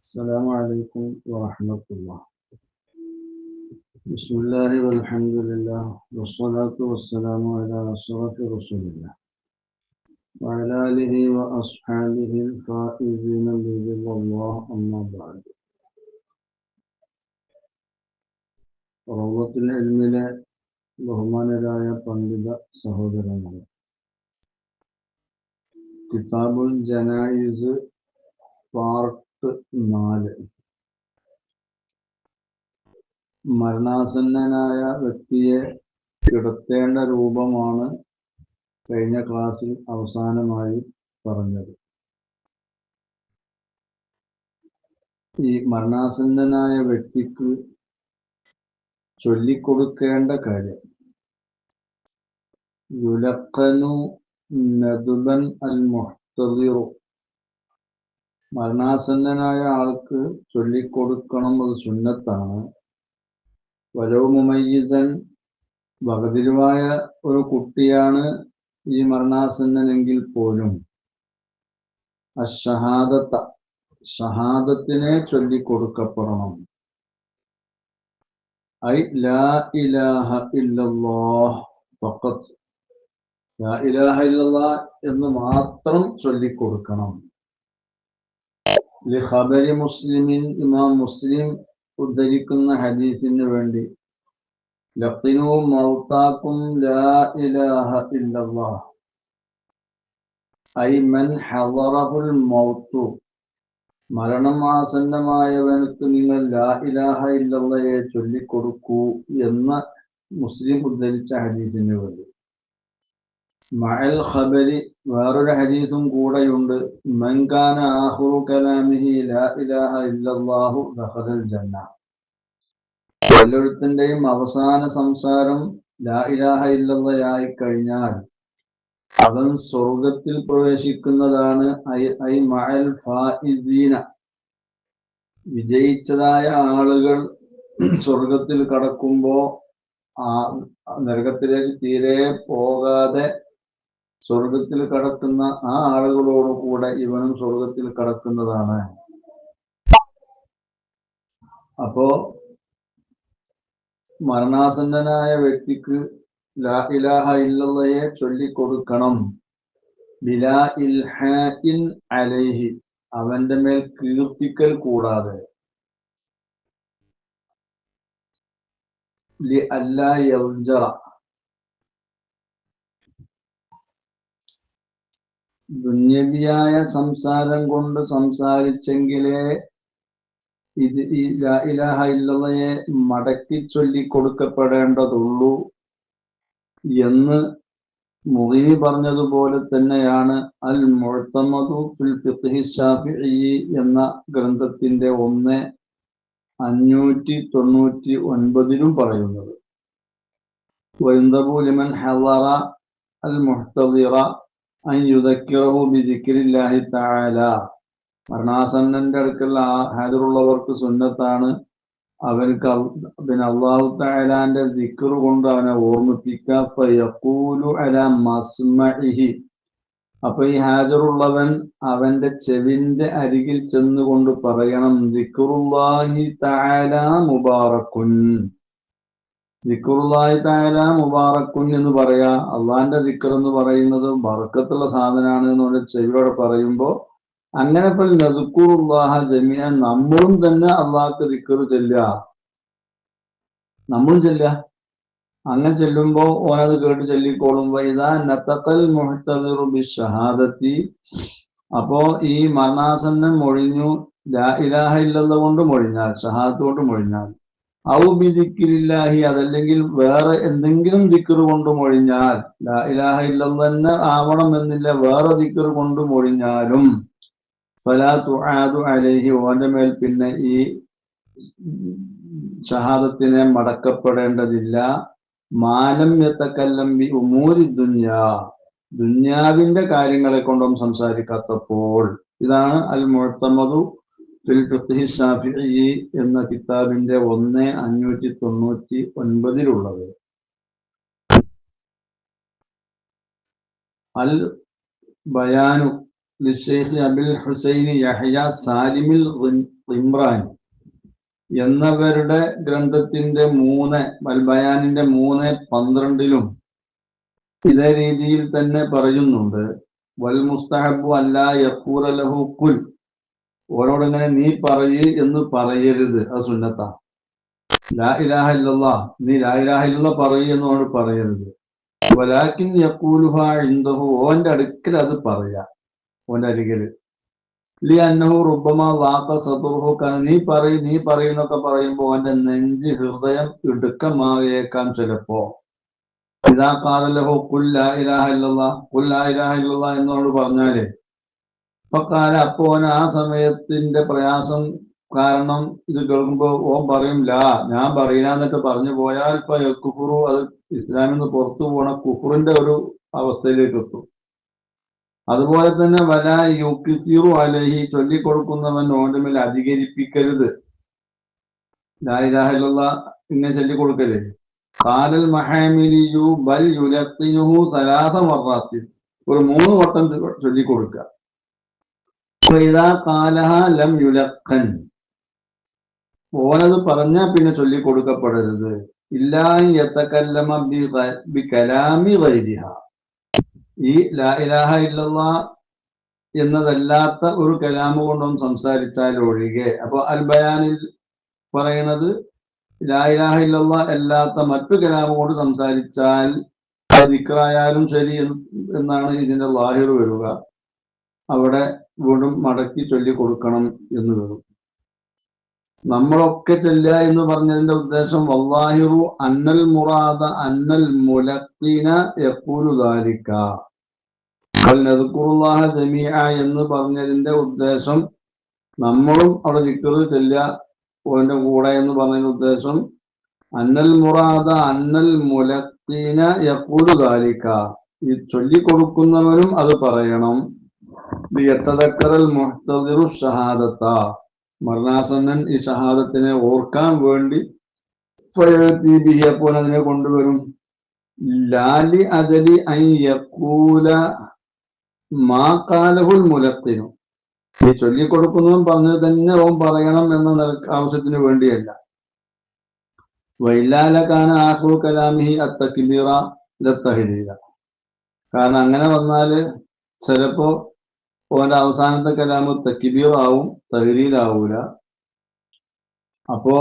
السلام عليكم ورحمة الله. بسم الله والحمد لله والصلاة والسلام على أشرف رسول الله وعلى آله وأصحابه الفائزين برضا الله أما بعد. റൗളത്തുൽ ഇൽമിലെ ബഹുമാനരായ പണ്ഡിത സഹോദരങ്ങളെ, കിതാബുൽ ജനായിസ് പാർട്ട് 4, മരണാസന്നനായ വ്യക്തിയെ കിടത്തേണ്ട രൂപമാണ് കഴിഞ്ഞ ക്ലാസ്സിൽ അവസാനമായി പറഞ്ഞത്. ഈ മരണാസന്നനായ വ്യക്തിക്ക് ചൊല്ലിക്കൊടുക്കേണ്ട കാര്യം, യുലഖനു നദുബൻ അൽ മുഹ്തദിറു, മരണാസന്നനായ ആൾക്ക് ചൊല്ലിക്കൊടുക്കണം, അത് സുന്നത്താണ്. വലൗ മുമയ്യിസൻ, വകതിരിവായ ഒരു കുട്ടിയാണ് ഈ മരണാസന്നനെങ്കിൽ പോലും, അശ്ശഹാദത്ത, ഷഹാദത്തിനെ ചൊല്ലിക്കൊടുക്കപ്പെടണം. ഐ ലാ ഇലാഹ ഇല്ലല്ലാഹ് ഫഖത്ത്, ലാ ഇലാഹ ഇല്ലല്ലാഹ് എന്ന് മാത്രം ചൊല്ലിക്കൊടുക്കണം. ലിഖബരി മുസ്ലിമിൻ, ഇമാം മുസ്ലിം ഉദ്ധരിക്കുന്ന ഹദീസിന് വേണ്ടി, ലഖിനു മൗതാക്കും ലാ ഇലാഹ ഇല്ലല്ലാഹ് ഐ മൻ ഹദറഹുൽ മൗതു, മരണം ആസന്നമായവനക്ക് നിങ്ങൾ ലാ ഇലാഹ ഇല്ലല്ലയെ ചൊല്ലിക്കൊടുക്കൂ എന്ന് മുസ്ലിം ഉദ്ധരിച്ച ഹദീസിന് വേണ്ടി. മഅൽ ഖബരി, വേറൊരു ഹദീസും കൂടെയുണ്ട്, മൻ കാന ആഖിറു കലാമിഹി ലാ ഇലാഹ ഇല്ലല്ലാഹു ദഖലൽ ജന്ന, എല്ലാത്തിന്റെയും അവസാന സംസാരം ലാ ഇലാഹ ഇല്ലല്ലയായി കഴിഞ്ഞാൽ അവൻ സ്വർഗത്തിൽ പ്രവേശിക്കുന്നതാണ്. ഐ മഅൽ ഫായിസീന, വിജയിച്ചതായ ആളുകൾ സ്വർഗത്തിൽ കടക്കുമ്പോ ആ നരകത്തിലേക്ക് തീരെ പോകാതെ സ്വർഗത്തിൽ കടക്കുന്ന ആ ആളുകളോട് കൂടെ ഇവനും സ്വർഗത്തിൽ കടക്കുന്നതാണ്. അപ്പോ മരണാസന്നനായ വ്യക്തിക്ക് ലാ ഇലാഹ ഇല്ലല്ലയെ ചൊല്ലിക്കൊടുക്കണം. ബിലാ ഇൽഹാഇൻ അലൈഹി, അവന്റെ മേൽ കീർത്തിക്കൽ കൂടാതെ. ലി അല്ലാ യൽജറ, ദുന്യവിയായ സംസാരം കൊണ്ട് സംസാരിച്ചെങ്കിലേ ഇത് ഈ ലാ ഇലാഹ ഇല്ലല്ലയെ മടക്കി ചൊല്ലിക്കൊടുക്കപ്പെടേണ്ടതുള്ളൂ എന്ന് മുഗിനി പറഞ്ഞതുപോലെ തന്നെയാണ് അൽ മുഅ്തമദു ഫിൽ ഫിഖ്ഹി ശാഫിഈ എന്ന ഗ്രന്ഥത്തിന്റെ 1/599 പറയുന്നത്. വയന്തബു ലിമൻ ഹളറ അൽ മുഹ്തദിറ അൻ യുദക്കിറഹു ബിദിക്രില്ലാഹി തആല, മരണാസന്നന്റെ അടുക്കൽ ഹാജറുള്ളവർക്ക് സുന്നത്താണ് അവർക്ക് പിന്നെ അല്ലാഹു തആലാന്റെ ദിക്ർ കൊണ്ട് അവനെ ഓർമ്മിപ്പിക്കുക. ഫയഖൂലു അലാ മസ്മഇഹി, അപ്പൊ ഈ ഹാജറുള്ളവൻ അവന്റെ ചെവിന്റെ അരികിൽ ചെന്നുകൊണ്ട് പറയണം, ദിക്റുല്ലാഹി തആല മുബാറക്കുൻ, ദിക്റുല്ലാഹി തആല മുബാറക്കുൻ എന്ന് പറയാ. അള്ളാന്റെ ദിക്ർ എന്ന് പറയുന്നത് ബർക്കത്തുള്ള സാധനമാണ് എന്ന് ചെവിയോടെ പറയുമ്പോ, അങ്ങനെ നദ്കുറുല്ലാഹ ജമീഅൻ, നമ്മളും തന്നെ അള്ളാഹ്ക്ക് ദിക്ർ ചെല്ലുക, നമ്മളും ചെല്ലുക. അങ്ങനെ ചെല്ലുമ്പോ ഓനത് കേട്ട് ചൊല്ലിക്കോളും. വൈദാ നതഖൽ മുഹ്തദിറു ബിശ്ശഹാദത്തി, അപ്പോ ഈ മരണാസന്നൻ മൊഴിഞ്ഞു ലാ ഇലാഹ ഇല്ലല്ലാഹ് കൊണ്ട് മൊഴിഞ്ഞാൽ, ഷഹാദത്ത് കൊണ്ട് മൊഴിഞ്ഞാൽ, ഔ ബിദിക്രില്ലാഹി, അതല്ലെങ്കിൽ വേറെ എന്തെങ്കിലും ദിക്ർ കൊണ്ട് മൊഴിഞ്ഞാൽ, ലാ ഇലാഹ ഇല്ലല്ലാഹ് തന്നെ ആവണം എന്നില്ല, വേറെ ദിക്ർ കൊണ്ട് മൊഴിഞ്ഞാലും, ഫലാ തുആദു അലൈഹി, ഓന്റെ മേൽ പിന്നെ ഈ ഷഹാദത്തിനെ മടക്കപ്പെടേണ്ടതില്ല. മാലം യതകല്ലം ബി ഉമൂരി ദുനിയാ, ദുനിയാവിന്റെ കാര്യങ്ങളെ കൊണ്ടും സംസാരിക്കാത്തപ്പോൾ. ഇതാണ് അൽ മുഅ്തമദു ഫിൽ ഫിഖ്ഹി ശാഫിഈ എന്ന കിതാബിന്റെ 1/599 അൽ ബയാനു ലിശൈഖ് അബുൽ ഹുസൈൻ യഹ്യ സാലിമിൽ ഇമ്രാൻ എന്നവരുടെ ഗ്രന്ഥത്തിന്റെ 3 ബയാനിന്റെ 3:12 ഇതേ രീതിയിൽ തന്നെ പറയുന്നുണ്ട്. വൽ മുസ്തഹബു അല്ലാ യഖൂല ലഹു ഖുൽ, ഓരോടിങ്ങനെ നീ പറയ് എന്ന് പറയരുത്, അത് സുന്നത്താ. ലാ ഇലാഹ ഇല്ലല്ലാഹ്, നീ ലാ ഇലാഹ ഇല്ലല്ലാഹ് പറയ് എന്നോട് പറയരുത്. വലാകിൻ യഖൂലുഹാ ഇൻദഹു, ഓന്റെ അടുക്കൽ അത് പറയാ, ഓന്റെ അരികിൽ. ലി അന്നഹു റുബ്ബമാ ളാഖ സദ്റുഹു, നീ പറയുന്നൊക്കെ പറയുമ്പോൾ ഓന്റെ നെഞ്ച് ഹൃദയം ഇടുക്കമായേക്കാം ചിലപ്പോ. ഇദാ ഖാല ലഹു ഖുൽ ലാ ഇലാഹ ഇല്ലല്ലാഹ്, ഖുൽ ലാ ഇലാഹ ഇല്ലല്ലാഹ് എന്നോട് പറഞ്ഞാലേ, ഫഖാല, അപ്പോ ഓൻ ആ സമയത്തിന്റെ പ്രയാസം കാരണം ഇത് കേൾക്കുമ്പോൾ ഓൻ പറയും ലാ, ഞാൻ പറയില്ല എന്നൊക്കെ പറഞ്ഞു പോയാൽ ഇപ്പൊ കുഫുറു, അത് ഇസ്ലാമിൽ നിന്ന് പുറത്തു പോണ കുഫുറിന്റെ ഒരു അവസ്ഥയിലേക്ക് എത്തും. അതുപോലെ തന്നെ വല യുക്സിറു അലൈഹി, ചൊല്ലിക്കൊടുക്കുന്നവൻ ഓന്റെ മേൽ അധികരിപ്പിക്കരുത്. ലാ ഇലാഹ ഇല്ലല്ലാഹ് ഇങ്ങനെ ചൊല്ലിക്കൊടുക്കരുത്. ഖാലൽ മഹാമിലിയു ബൽ യുലഖിനുഹു സലാസ മർറാത്തിൻ, ഒരു 3 വട്ടം ചൊല്ലിക്കൊടുക്കുക. ഇദാ ഖാലഹ ലം യുലഖൻ, ഓനത് പറഞ്ഞാൽ പിന്നെ ചൊല്ലിക്കൊടുക്കപ്പെടരുത്. ഇല്ലാ യതകല്ലമ ബികലാമി ഗൈരിഹ, ഈ ലാ ഇലാഹ ഇല്ലല്ലാഹ് എന്നതല്ലാത്ത ഒരു കലാമ് കൊണ്ടൊന്നും സംസാരിച്ചാൽ ഒഴികെ. അപ്പൊ അൽ ബയാനിൽ പറയുന്നത് ലാ ഇലാഹ ഇല്ലല്ലാഹ് അല്ലാത്ത മറ്റു കലാമ് കൊണ്ട് സംസാരിച്ചാൽ ദിക്റായാലും ശരി എന്നാണ് ഇതിന്റെ ലാഹിർ വരിക. അവിടെ വീണ്ടും മടക്കി ചൊല്ലിക്കൊടുക്കണം എന്ന് വരും. നമ്മളൊക്കെ ചെല്ലുക എന്ന് പറഞ്ഞതിന്റെ ഉദ്ദേശം വല്ലാഹിറു അന്നൽ മുറാദ അന്നൽ മുലഖീന യഖൂലു ദാലിക വൽനദ്കുറുല്ലാഹ ജമീഅ എന്ന് പറഞ്ഞതിന്റെ ഉദ്ദേശം നമ്മളും അവിടെ ദിക്ർ ചെല്ലുക ഓന്റെ കൂടെ എന്ന് പറഞ്ഞതിന്റെ ഉദ്ദേശം അന്നൽ മുറാദ അന്നൽ മുലഖീന യഖൂലു ദാലിക, ഈ ചൊല്ലിക്കൊടുക്കുന്നവനും അത് പറയണം. ലിയതദക്കറൽ മുഹ്തദിറു ഷഹാദത, മരണാസന്നൻ ഈ ഷഹാദത്തിനെ ഓർക്കാൻ വേണ്ടി ഫയതി ബിഹി, അപ്പോൾ അതിനെ കൊണ്ടുവരും. ലാലി അജലി അൻ യഖൂല മാ ഖാലഹുൽ മുലഖിനു, ഈ ചൊല്ലിക്കൊടുക്കുന്നവൻ പറഞ്ഞത് തന്നെ ഓൻ പറയണം എന്ന ആവശ്യത്തിന് വേണ്ടിയല്ല. വൈലാലകാന ആഖിറു കലാമിഹി അത്തക്ബീറ ലത്തഹ്ലീല, കാരണം അങ്ങനെ വന്നാല് ചിലപ്പോ ഓന്റെ അവസാനത്തെ കലാമ് തക്ബീർ ആവും, തഹ്ലീലാവൂല. അപ്പോ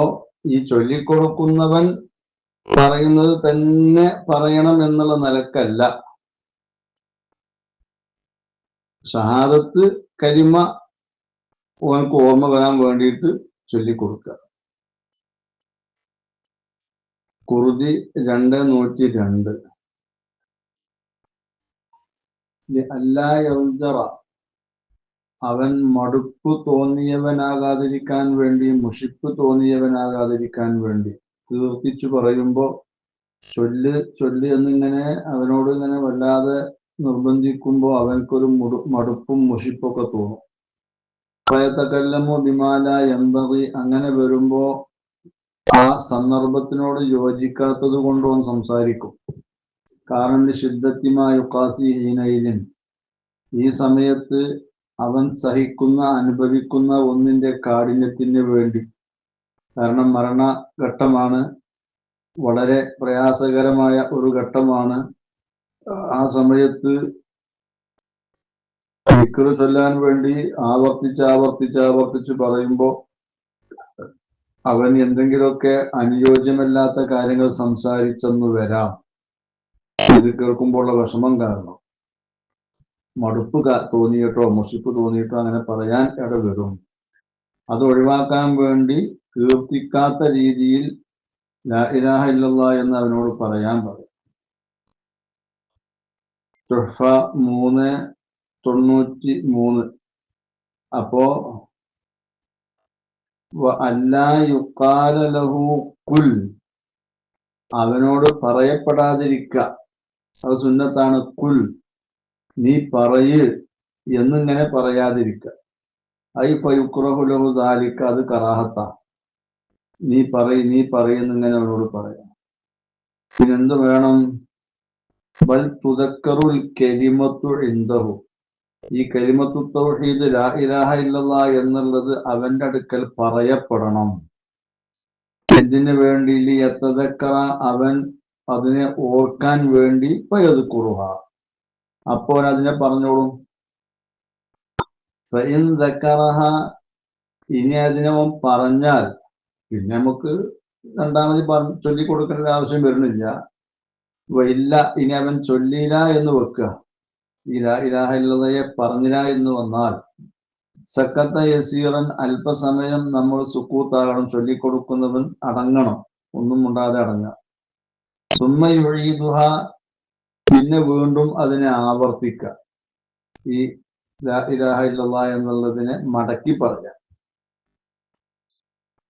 ഈ ചൊല്ലിക്കൊടുക്കുന്നവൻ പറയുന്നത് തന്നെ പറയണം എന്നുള്ള നിലക്കല്ല, ഷഹാദത്ത് കലിമ ഓനക്ക് ഓർമ്മ വരാൻ വേണ്ടിയിട്ട് ചൊല്ലിക്കൊടുക്കുക. ഖുർദി 2:102. അല്ലാ യൗജറ, അവൻ മടുപ്പ് തോന്നിയവനാകാതിരിക്കാൻ വേണ്ടി, മുഷിപ്പ് തോന്നിയവനാകാതിരിക്കാൻ വേണ്ടി. കീർത്തിച്ചു പറയുമ്പോ ചൊല്ല് എന്നിങ്ങനെ അവനോട് ഇങ്ങനെ വല്ലാതെ നിർബന്ധിക്കുമ്പോൾ അവൻക്കൊരു മടുപ്പും മുഷിപ്പൊക്കെ തോന്നും. പയത്തക്കല്ലമോ ബിമാല എന്തറി, അങ്ങനെ വരുമ്പോ ആ സന്ദർഭത്തിനോട് യോജിക്കാത്തത് കൊണ്ടോൻ സംസാരിക്കും. കാരണം ശുദ്ധത്തിമായ യുക്കാസി ഹീനയിലിൻ, ഈ സമയത്ത് അവൻ സഹിക്കുന്ന അനുഭവിക്കുന്ന ഒന്നിന്റെ കാഠിന്യത്തിന് വേണ്ടി. കാരണം മരണഘട്ടമാണ്, വളരെ പ്രയാസകരമായ ഒരു ഘട്ടമാണ്. ആ സമയത്ത് ദിക്ർ ചൊല്ലാൻ വേണ്ടി ആവർത്തിച്ച് പറയുമ്പോൾ അവൻ എന്തെങ്കിലുമൊക്കെ അനുയോജ്യമല്ലാത്ത കാര്യങ്ങൾ സംസാരിച്ചെന്ന് വരാം. ഇത് കേൾക്കുമ്പോഴുള്ള വിഷമം കാരണം മടുപ്പ് തോന്നിയിട്ടോ മുഷിപ്പ് തോന്നിയിട്ടോ അങ്ങനെ പറയാൻ ഇടവരും. അത് ഒഴിവാക്കാൻ വേണ്ടി കീർത്തിക്കാത്ത രീതിയിൽ ലാ ഇലാഹ ഇല്ലല്ലാഹ് എന്ന് അവനോട് പറയാൻ പറയും. തുഹ്ഫ 3:93. അപ്പോ അല്ലാ യുഖാല ലഹു ഖുൽ, അവനോട് പറയപ്പെടാതിരിക്കുക, അത് സുന്നത്താണ്. ഖുൽ, നീ പറയ് എന്നിങ്ങനെ പറയാതിരിക്കുക. ഐ ഫയുക്റഹു ലഹു ദാലിക, അത് കറാഹത്താ. നീ പറയുന്നിങ്ങനെ അവനോട് പറയാം. പിന്നെന്ത് വേണം? ബൽ തുദക്കറുൽ കലിമത്തു ഇൻദഹു, ഈ കലിമത്തു തൗഹീദ് ലാ ഇലാഹ ഇല്ലല്ലാഹ് എന്നുള്ളത് അവന്റെ അടുക്കൽ പറയപ്പെടണം. എന്തിനു വേണ്ടി? ലിയതദക്കറ, അവൻ അതിനെ ഓർക്കാൻ വേണ്ടി, ഫയദ്കുറുഹ, അപ്പോൾ അതിനെ പറഞ്ഞോളും. ഫഇൻ ദക്കറഹ, ഇനി അതിനെ പറഞ്ഞാൽ പിന്നെ നമുക്ക് രണ്ടാമത് ചൊല്ലിക്കൊടുക്കേണ്ട ആവശ്യം വരുന്നില്ല. ഇല്ല, ഇനി അവൻ ചൊല്ലില്ല എന്ന് വെക്കുക, ഈ ലാ ഇലാഹ ഇല്ലല്ലാഹയെ പറഞ്ഞില്ല എന്ന് വന്നാൽ, സക്കത്ത യസീറൻ, അല്പസമയം നമ്മൾ സുക്കൂത്താകണം, ചൊല്ലിക്കൊടുക്കുന്നവൻ അടങ്ങണം, ഒന്നും ഉണ്ടാതെ അടങ്ങുക. സുമ്മ യുഈദുഹ, പിന്നെ വീണ്ടും അതിനെ ആവർത്തിക്കുക, ഈ ലാ ഇലാഹ ഇല്ലല്ലാഹ് എന്നുള്ളതിനെ മടക്കി പറയാം.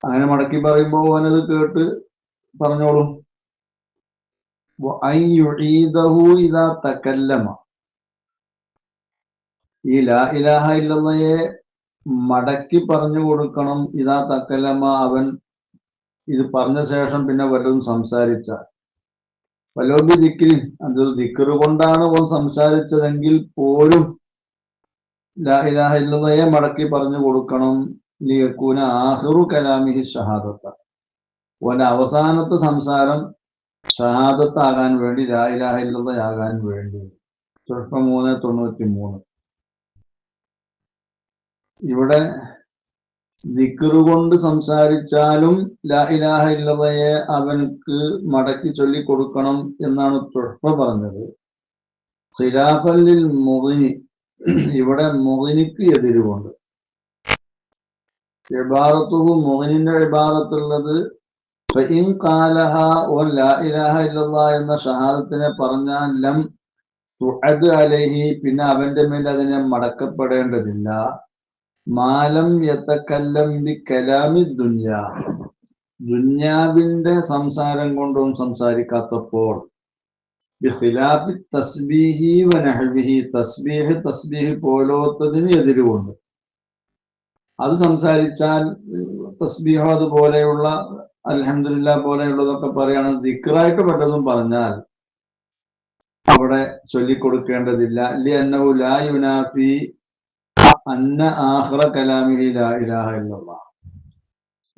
അങ്ങനെ മടക്കി പറയുമ്പോൾ അവനത് കേട്ട് പറഞ്ഞോളും. അൻ യുഈദഹു ഇദാ തകല്ലമ, ഈ ലാ ഇലാഹ ഇല്ലല്ലാഹയെ മടക്കി പറഞ്ഞു കൊടുക്കണം. ഇദാ തകല്ലമ, അവൻ ഇത് പറഞ്ഞ ശേഷം പിന്നെ വല്ലതും സംസാരിച്ചാൽ, വലോബി ദിക്രി, അതൊരു ദിക്റ് കൊണ്ടാണ് അവൻ സംസാരിച്ചതെങ്കിൽ പോലും ലാ ഇലാഹ ഇല്ലല്ലാഹയെ മടക്കി പറഞ്ഞു കൊടുക്കണം. ലിയകൂന ആഖിറു കലാമിഹി ഷഹാദത്ത, ഓന്റെ അവസാനത്തെ സംസാരം ഷഹാദത്താകാൻ വേണ്ടി, ലാ ഇലാഹ ഇല്ലല്ലാഹ് ആകാൻ വേണ്ടി. 393. ഇവിടെ ദിക്റ് കൊണ്ട് സംസാരിച്ചാലും ലാ ഇലാഹ ഇല്ലല്ലാഹയെ അവനക്ക് മടക്കി ചൊല്ലിക്കൊടുക്കണം എന്നാണ് തുഹ്ഫ പറഞ്ഞത്. ഖിലാഫൻ ലിൽ മുഗ്നി, ഇവിടെ മുഗ്നിക്ക് എതിരുകൊണ്ട് ഇബാറത്തുഹു, മുഗ്നിന്റെ ഇബാറത്തുള്ളത് ഫഇൻ ഖാലഹ, ഓൻ ലാ ഇലാഹ ഇല്ലല്ലാഹ് എന്ന ഷഹാദത്തിനെ പറഞ്ഞാൽ ലം തുഅദ് അലൈഹി, പിന്നെ അവന്റെ മേൽ അതിനെ മടക്കപ്പെടേണ്ടതില്ല. മാലം യതകല്ലം ബി കലാമി ദുനിയ, ദുന്യാവിന്റെ സംസാരം കൊണ്ടും സംസാരിക്കാത്തപ്പോൾ. ബിഖിലാഫി തസ്ബീഹി വനഹ്വിഹി, തസ്ബീഹ് പോലോത്തതിന് എതിരുകൊണ്ട് അത് സംസാരിച്ചാൽ, തസ്ബീഹോ അതുപോലെയുള്ള അൽഹംദുലില്ലാഹ് പോലെയുള്ളതൊക്കെ പറയുകയാണെങ്കിൽ, ദിക്റായിട്ട് പലതും പറഞ്ഞാൽ അവിടെ ചൊല്ലിക്കൊടുക്കേണ്ടതില്ല. ലിഅന്നഹു ലാ യുനാഫി അന്ന ആഖിറ കലാമിഹി ലാ ഇലാഹ ഇല്ലല്ലാഹ്,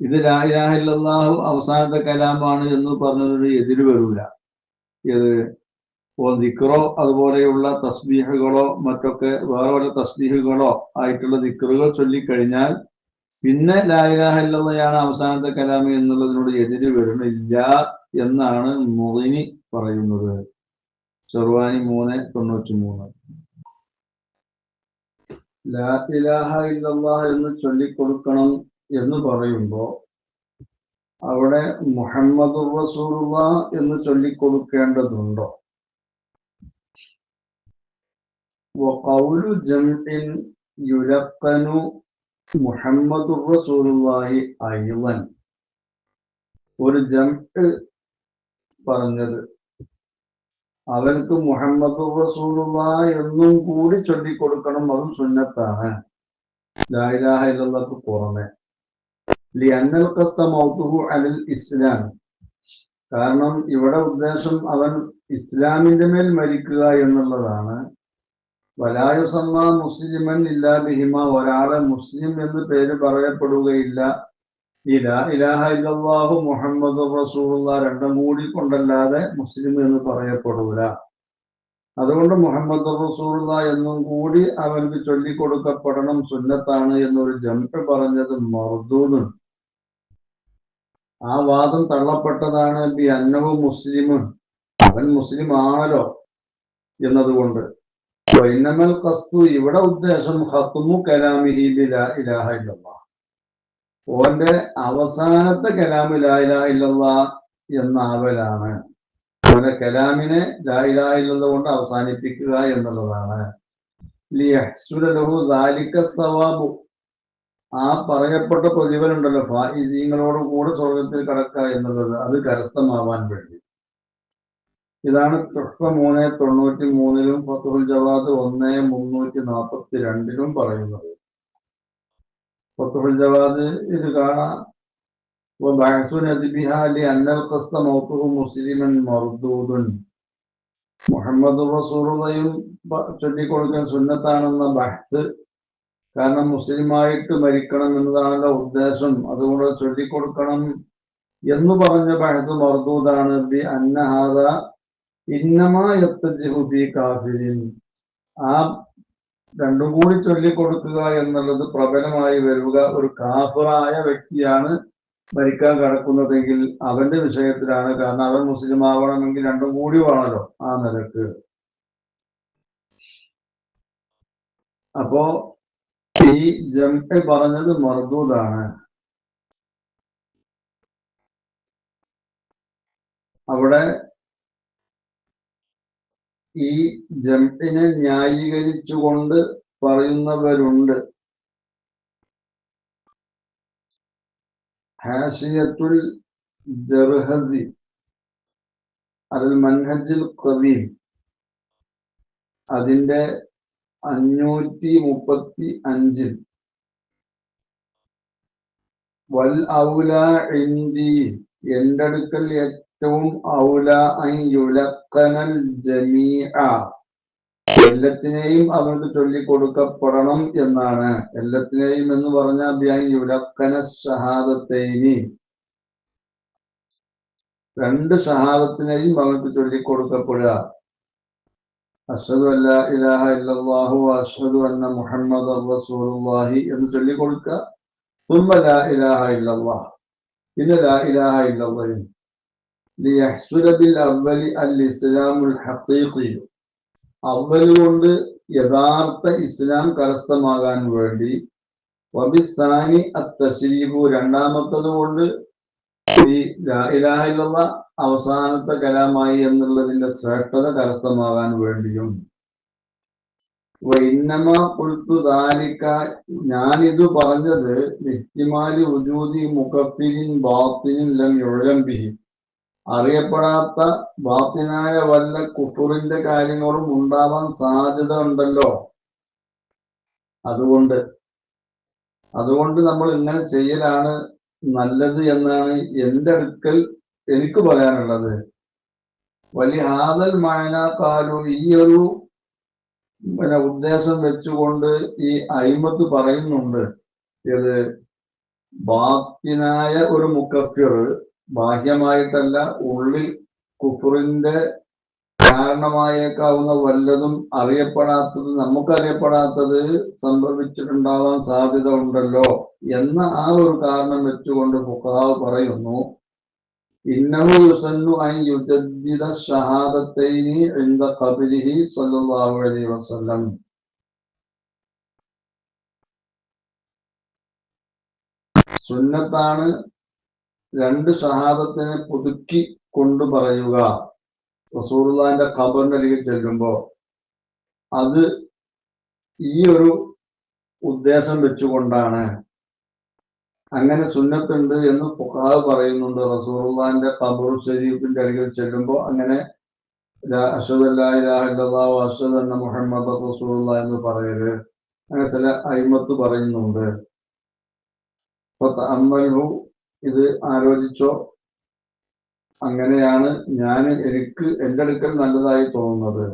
ഇത് ലാ ഇലാഹ ഇല്ലല്ലാഹു അവസാനത്തെ കലാമാണ് എന്ന് പറഞ്ഞതിന് എതിര് വരൂല. ഇത് ദിക്റോ അതുപോലെയുള്ള തസ്ബീഹുകളോ മറ്റൊക്കെ വേറെ വല്ല തസ്ബീഹുകളോ ആയിട്ടുള്ള ദിക്റുകൾ ചൊല്ലിക്കഴിഞ്ഞാൽ പിന്നെ ലാ ഇലാഹ ഇല്ലല്ലാഹയാണ് അവസാനത്തെ കലാമ് എന്നുള്ളതിനോട് എതിര് വരുന്നില്ല എന്നാണ് മുഗ്നി പറയുന്നത്. ഷർവാനി 393. ലാ ഇലാഹ ഇല്ലല്ലാഹ് എന്ന് ചൊല്ലിക്കൊടുക്കണം എന്ന് പറയുമ്പോൾ അവിടെ മുഹമ്മദുർ റസൂലുള്ളാഹ് എന്ന് ചൊല്ലിക്കൊടുക്കേണ്ടതുണ്ടോ? വഖൗലു ജംഇൻ യുലഖനു മുഹമ്മദുർ റസൂലുള്ളാഹി അയ്ളൻ, ഒരു ജംഅ് പറഞ്ഞത് അവൻക്ക് മുഹമ്മദുർ റസൂലുള്ളാഹി എന്നും കൂടി ചൊല്ലിക്കൊടുക്കണം, അതും സുന്നത്താണ് ലാ ഇലാഹ ഇല്ലല്ലാഹ്ക്ക് പുറമെ. ലിഅന്നൽ ഖസ്ത മൗതുഹു അലൽ ഇസ്ലാം, കാരണം ഇവിടെ ഉദ്ദേശം അവൻ ഇസ്ലാമിന്റെ മേൽ മരിക്കുക എന്നുള്ളതാണ്. വലാ യുസമ്മ മുസ്ലിമൻ ഇല്ലാ ബിഹിമ, ഒരാളെ മുസ്ലിം എന്ന് പേര് പറയപ്പെടുകയില്ല ഈ ലാ ഇലാഹ ഇല്ലല്ലാഹു മുഹമ്മദുർ റസൂലുള്ളാഹ് രണ്ടും കൂടി കൊണ്ടല്ലാതെ മുസ്ലിം എന്ന് പറയപ്പെടൂല. അതുകൊണ്ട് മുഹമ്മദുർ റസൂലുള്ളാഹ് എന്നും കൂടി അവർക്ക് ചൊല്ലിക്കൊടുക്കപ്പെടണം, സുന്നത്താണ് എന്നൊരു ജംഅ് പറഞ്ഞത് മർദൂദുൻ, ആ വാദം തള്ളപ്പെട്ടതാണ്. ബി അന്നഹു മുസ്ലിമുൻ, അവൻ മുസ്ലിം ആണല്ലോ എന്നതുകൊണ്ട്. വൈനമൽ ഖസ്തു, ഇവിടെ ഉദ്ദേശം ഖത്മു കലാമിഹി ലാ ഇലാഹ ഇല്ലല്ലാഹ്, ഓന്റെ അവസാനത്തെ കലാമ് ലാ ഇലാഹ ഇല്ലല്ലാഹ് എന്നാവലാണ്. ഓന്റെ കലാമിനെ ലാ ഇലാഹ ഇല്ലല്ലാഹ് കൊണ്ട് അവസാനിപ്പിക്കുക എന്നുള്ളതാണ്. ലിയഹ്സുല ലഹു ദാലിക സവാബു, ആ പറയപ്പെട്ട പ്രതിഫലമുണ്ടല്ലോ, ഫായിസീങ്ങളോട് കൂടെ സ്വർഗത്തിൽ കടക്കുക എന്നുള്ളത്, അത് കരസ്ഥമാവാൻ വേണ്ടി. ഇതാണ് തുഹ്ഫ 393 ഫത്ഹുൽ ജവാദ് 1342 പറയുന്നത്. ഫത്ഹുൽ ജവാദ് ഇത് കാണാം. മുഹമ്മദ് റസൂലുള്ളാഹിയും ചൊല്ലിക്കൊടുക്കാൻ സുന്നത്താണെന്ന ബഹ്സ്, കാരണം മുസ്ലിമായിട്ട് മരിക്കണം എന്നതാണല്ലോ ഉദ്ദേശം, അതുകൊണ്ട് ചൊല്ലിക്കൊടുക്കണം എന്ന് പറഞ്ഞ ബഹ്സ് മർദൂദാണ്. ബി അന്നഹാദ ഇന്നമാ യത്തജിഹു ബി കാഫിരിൻ. ആ രണ്ടും കൂടി ചൊല്ലിക്കൊടുക്കുക എന്നുള്ളത് പ്രബലമായി വരിക ഒരു കാഫിറായ വ്യക്തിയാണ് മരിക്കാൻ കിടക്കുന്നതെങ്കിൽ അവന്റെ വിഷയത്തിലാണ്. കാരണം അവൻ മുസ്ലിം ആവണമെങ്കിൽ രണ്ടും കൂടി വേണമല്ലോ ആ നിലക്ക്. അപ്പോ ഈ ജംഅ് പറഞ്ഞത് മർദൂദാണ്. അവിടെ ഈ ജംഇനെ ന്യായീകരിച്ചുകൊണ്ട് പറയുന്നവരുണ്ട്. ഹാഷിയത്തുൽ ജർഹസി അൽ മൻഹജുൽ ഖദീം അതിന്റെ 535 വൽ ഔല ഇൻദി, എന്റെ അടുക്കൽ ഏറ്റവും ഔല അൻ യുലഖനൽ ജമീഅ, എല്ലാത്തിനെയും അവർക്ക് ചൊല്ലിക്കൊടുക്കപ്പെടണം എന്നാണ്. എല്ലാത്തിനെയും എന്ന് പറഞ്ഞാൽ ബിഅൻ യുലഖന ഷഹാദത്തൈനി, രണ്ട് ഷഹാദത്തിനെയും അവർക്ക് ചൊല്ലിക്കൊടുക്കപ്പെടുക. അഷ്ഹദു അല്ലാ ഇലാഹ ഇല്ലല്ലാഹു അഷ്ഹദു അന്ന മുഹമ്മദർ റസൂലുള്ളാഹി എന്ന് ചൊല്ലിക്കൊടുക്കുക. സുമ്മ ലാ ഇലാഹ ഇല്ലല്ലാഹ്, പിന്നെ ലാ ഇലാഹ ഇല്ലല്ലാഹ്. ലിയഹ്സുല ബിൽ അവ്വലി അൽ ഇസ്ലാമുൽ ഹഖീഖി, അവ്വൽ കൊണ്ട് യഥാർത്ഥ ഇസ്ലാം കരസ്ഥമാകാൻ വേണ്ടി. വബിസ്സാനി അത്തശ്രീഫു, രണ്ടാമത്തത് കൊണ്ട് ഈ ലാ ഇലാഹ ഇല്ലല്ലാഹ് അവസാനത്തെ കലാമായി എന്നുള്ളതിന്റെ ശ്രേഷ്ഠത കരസ്ഥമാകാൻ വേണ്ടിയും. വഇന്നമാ ഖുൽതു ദാലിക, ഞാനിത് പറഞ്ഞത് ഇഹ്തിമാലി വുജൂദി മുകഫിരിൻ ബാത്തിനിൻ ലം യുഅലം ബിഹി, അറിയപ്പെടാത്ത ബാത്തിനായ വല്ല കുഫറിന്റെ കാര്യങ്ങളും ഉണ്ടാവാൻ സാധ്യത ഉണ്ടല്ലോ, അതുകൊണ്ട് നമ്മൾ ഇങ്ങനെ ചെയ്യലാണ് നല്ലത് എന്നാണ് എൻ്റെ അടുക്കൽ എനിക്ക് പറയാനുള്ളത്. വലിയ ഹാദൽ മായനാക്കാലു, ഈ ഒരു ഉദ്ദേശം വെച്ചുകൊണ്ട് ഈ അയിമത്ത് പറയുന്നുണ്ട്. ഇത് ബാത്തിനായ ഒരു മുക്കഫിർ, ബാഹ്യമായിട്ടല്ല ഉള്ളിൽ കുഫറിന്റെ കാരണമായേക്കാവുന്ന വല്ലതും അറിയപ്പെടാത്തത്, നമുക്കറിയപ്പെടാത്തത് സംഭവിച്ചിട്ടുണ്ടാവാൻ സാധ്യത ഉണ്ടല്ലോ എന്ന ആ ഒരു കാരണം വെച്ചുകൊണ്ട് ഫുഖഹാവ് പറയുന്നു, ഇന്നഹു യുസന്നു അൻ യുജദ്ദിദ ഷഹാദത്തൈനി ഇൻദ ഖബ്രിഹി സ്വല്ലല്ലാഹു അലൈഹി വസല്ലം. സുന്നത്താണ് രണ്ട് ഷഹാദത്തിനെ പുതുക്കി കൊണ്ടു പറയുക റസൂലുള്ളാഹിന്റെ ഖബറിന്റെ അരികിൽ ചെല്ലുമ്പോ. അത് ഈ ഒരു ഉദ്ദേശം വെച്ചുകൊണ്ടാണ്, അങ്ങനെ സുന്നത്തുണ്ട് എന്ന് ഫുഖഹാവ് പറയുന്നുണ്ട്. റസൂലുള്ളാഹിന്റെ ഖബറു ശരീഫിന്റെ അരികിൽ ചെല്ലുമ്പോൾ അങ്ങനെ അഷ്ഹദു അല്ലാ ഇലാഹ ഇല്ലല്ലാഹു അഷ്ഹദു അന്ന മുഹമ്മദർ റസൂലുള്ളാഹി എന്ന് പറയരുത്, അങ്ങനെ ചില അയിമത്ത് പറയുന്നുണ്ട്. അപ്പൊ തഅമ്മൽഹു, ഇത് ആലോചിച്ചോ, അങ്ങനെയാണ് എനിക്ക് എൻ്റെ അടുക്കൽ നല്ലതായി തോന്നുന്നത്.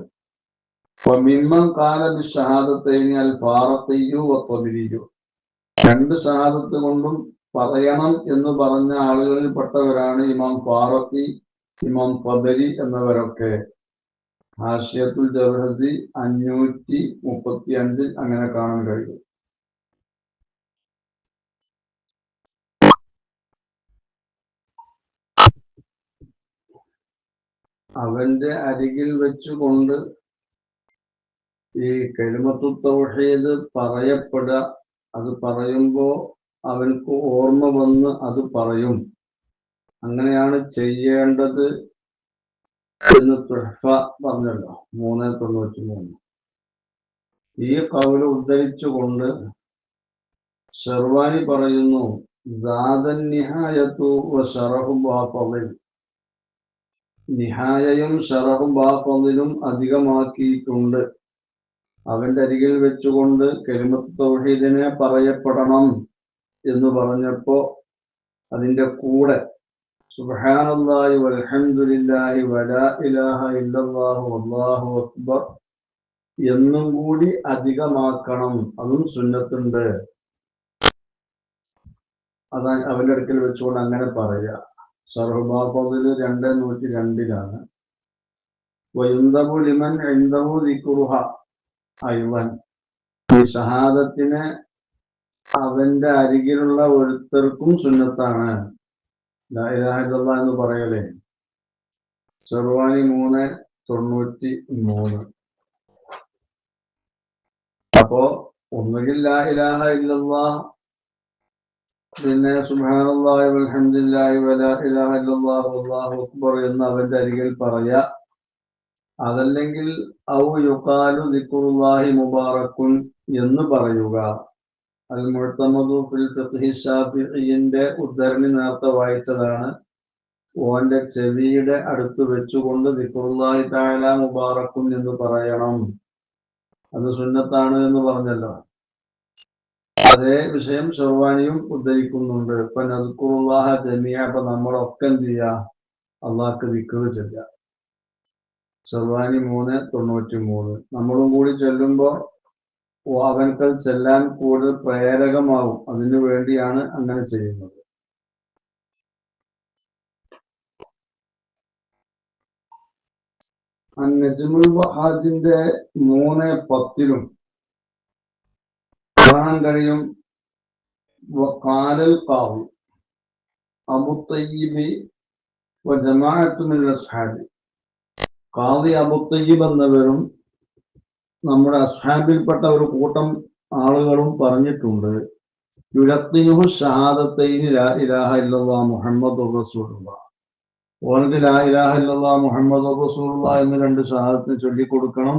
മിമ്മൻ ഖാല ബിശ്ശഹാദത്തൈനി അൽ ഫാറഖിയ്യു വത്വബരിയ്യു, രണ്ട് ഷഹാദത്ത് കൊണ്ടും പറയണം എന്ന് പറഞ്ഞ ആളുകളിൽ പെട്ടവരാണ് ഇമാം ഫാറഖി, ഇമാം ത്വബരി എന്നിവരൊക്കെ. ഹാഷിയത്തുൽ ജർഹസി 535 അങ്ങനെ കാണാൻ കഴിയും. അവന്റെ അരികിൽ വെച്ചുകൊണ്ട് ഈ കലിമത്തു തൗഹീദ് പറയപ്പെടുക, അത് പറയുമ്പോൾ അവൻക്ക് ഓർമ്മ വന്ന് അത് പറയും. അങ്ങനെയാണ് ചെയ്യേണ്ടത് എന്ന് തുഹ്ഫ പറഞ്ഞല്ലോ 393. ഈ ഖൗല് ഉദ്ധരിച്ചുകൊണ്ട് ഷർവാനി പറയുന്നു, സാദൻ നിഹായത്തു വശറഹു ബാഫളിൽ, നിഹായയും ഷറഹും ബാഫളിലും അധികമാക്കിയിട്ടുണ്ട്. അവന്റെ അരികിൽ വെച്ചുകൊണ്ട് കലിമത്ത് തൗഹീദിനെ പറയപ്പെടണം എന്ന് പറഞ്ഞപ്പോ അതിന്റെ കൂടെ സുബ്ഹാനല്ലാഹി വൽഹംദുലില്ലാഹി വലാ ഇലാഹ ഇല്ലല്ലാഹു വല്ലാഹു അക്ബർ എന്നും കൂടി അധികമാക്കണം, അതും സുന്നത്തുണ്ട്. അതാ അവന്റെ അടുക്കൽ വെച്ചുകൊണ്ട് അങ്ങനെ പറയുക. ഷർഹുബാഫില് 2:102 വയുന്തബു ലിമൻ ഇൻദഹു ദിക്റുഹ അയ്വൻ. ഈ ഷഹാദത്തിനെ അവന്റെ അരികിലുള്ള ഒരുത്തർക്കും സുന്നത്താണ് ലാ ഇലാഹ ഇല്ലല്ലാഹ് എന്ന് പറയലേ. ഷർവാനി 3:93. അപ്പോ ഒന്നുകിൽ ലാ ഇലാഹ ഇല്ലല്ലാഹ്, പിന്നെ സുബ്ഹാനല്ലാഹി വൽഹംദുലില്ലാഹി വലാ ഇലാഹ ഇല്ലല്ലാഹു വല്ലാഹു അക്ബർ എന്ന് അവന്റെ അരികിൽ പറയാ. അതല്ലെങ്കിൽ ഔ യുഖാലു ദിക്റുല്ലാഹി മുബാറക്കുൻ എന്ന് പറയുക. അൽ മുഅ്തമദു ഫിൽ ഫിഖ്ഹി ശാഫിഈന്റെ ഉദ്ധരണി നേരത്തെ വായിച്ചതാണ്. ഓന്റെ ചെവിയുടെ അടുത്ത് വെച്ചുകൊണ്ട് ദിക്റുല്ലാഹി തആല മുബാറക്കുൻ എന്ന് പറയണം, അത് സുന്നത്താണ് എന്ന് പറഞ്ഞല്ലോ. അതേ വിഷയം ഷർവാനിയും ഉദ്ധരിക്കുന്നുണ്ട്. ഇപ്പൊ നദ്കുറുല്ലാഹ ജമീഅ, അപ്പൊ നമ്മളൊക്കെ എന്ത് ചെയ്യാ, അള്ളാഹ്ക്ക് ദിക്ർ ചൊല്ലുക. ഷർവാനി 3:93. നമ്മളും കൂടി ചൊല്ലുമ്പോ അവൻക്കൽ ചെല്ലാൻ കൂടുതൽ പ്രേരകമാവും. അതിനു വേണ്ടിയാണ് അങ്ങനെ ചെയ്യുന്നത്. നജ്മുൽ വഹാജിന്റെ 3:10 കാണാൻ കഴിയും. വഖാലൽ ഖാദി അബൂ തയ്യിബ് വജമാഅത്തു മിനൽ അസ്ഹാബി. ഖാദി അബൂ തയ്യിബ് എന്നവരും നമ്മുടെ അസ്ഹാബിൽപ്പെട്ട ഒരു കൂട്ടം ആളുകളും പറഞ്ഞിട്ടുണ്ട്, യുലഖിനുഹു ഷഹാദത്തൈനി ലാ ഇലാഹ ഇല്ലല്ലാഹ് മുഹമ്മദുർ റസൂലുള്ളാഹ്. ഓനക്ക് ലാ ഇലാഹ ഇല്ലല്ലാഹ് മുഹമ്മദുർ റസൂലുള്ളാഹ് എന്ന് 2 ഷഹാദത്തിന് ചൊല്ലിക്കൊടുക്കണം.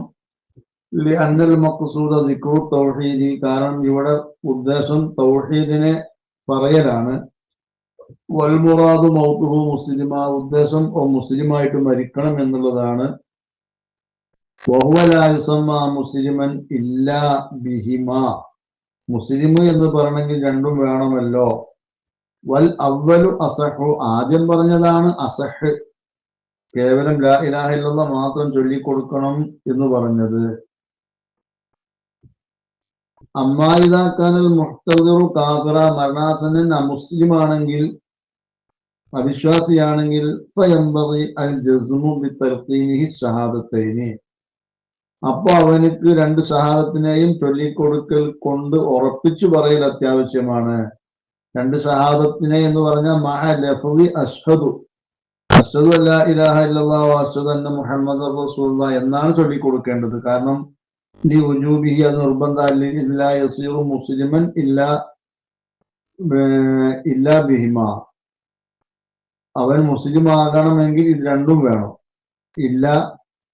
ലിഅന്നൽ മഖ്സൂദ ദിക്റു തൗഹീദി, കാരണം ഇവിടെ ഉദ്ദേശം തൗഹീദിനെ പറയലാണ്. വൽ മുറാദു മൗതുഹു മുസ്ലിമ, ഉദ്ദേശം മുസ്ലിമായിട്ട് മരിക്കണം എന്നുള്ളതാണ്. വഹുവ ലാ യുസമ്മ മുസ്ലിമൻ ഇല്ലാ ബിഹിമാ, മുസ്ലിം എന്ന് പറയണമെങ്കിൽ രണ്ടും വേണമല്ലോ. വൽ അവ്വലു അസഹു, ആദ്യം പറഞ്ഞതാണ് അസഹ്, കേവലം ലാ ഇലാഹ ഇല്ലല്ലാഹ് മാത്രം ചൊല്ലിക്കൊടുക്കണം എന്ന് പറഞ്ഞത്. അമ്മാ ഇദാ കാനൽ മുഹ്തദിറു കാഫിറ, മരണാസന്നൻ അമുസ്ലിമാണെങ്കിൽ, അവിശ്വാസിയാണെങ്കിൽ, ഫയംബഗി അൽ ജസ്മു ബിതൽഖീനിഹി ഷഹാദത്തൈനി, അപ്പൊ അവനക്ക് 2 ഷഹാദത്തിനെയും ചൊല്ലിക്കൊടുക്കൽ കൊണ്ട് ഉറപ്പിച്ചു പറയൽ അത്യാവശ്യമാണ്. 2 ഷഹാദത്തിനെ എന്ന് പറഞ്ഞാൽ മഅ ലഫ്ളി അഷ്ഹദു, അഷ്ഹദു അല്ലാ ഇലാഹ ഇല്ലല്ലാഹു വ അഷ്ഹദു അന്ന മുഹമ്മദർ റസൂലുള്ളാഹ് എന്നാണ് ചൊല്ലിക്കൊടുക്കേണ്ടത്. കാരണം ലി വുജൂബിഹി, അത് നിർബന്ധമല്ല. ഇല്ലാ യസീറു മുസ്ലിമൻ ഇല്ലാ ബിഹിമ, അവൻ മുസ്ലിം ആകണമെങ്കിൽ ഇത് രണ്ടും വേണം. ഇല്ലാ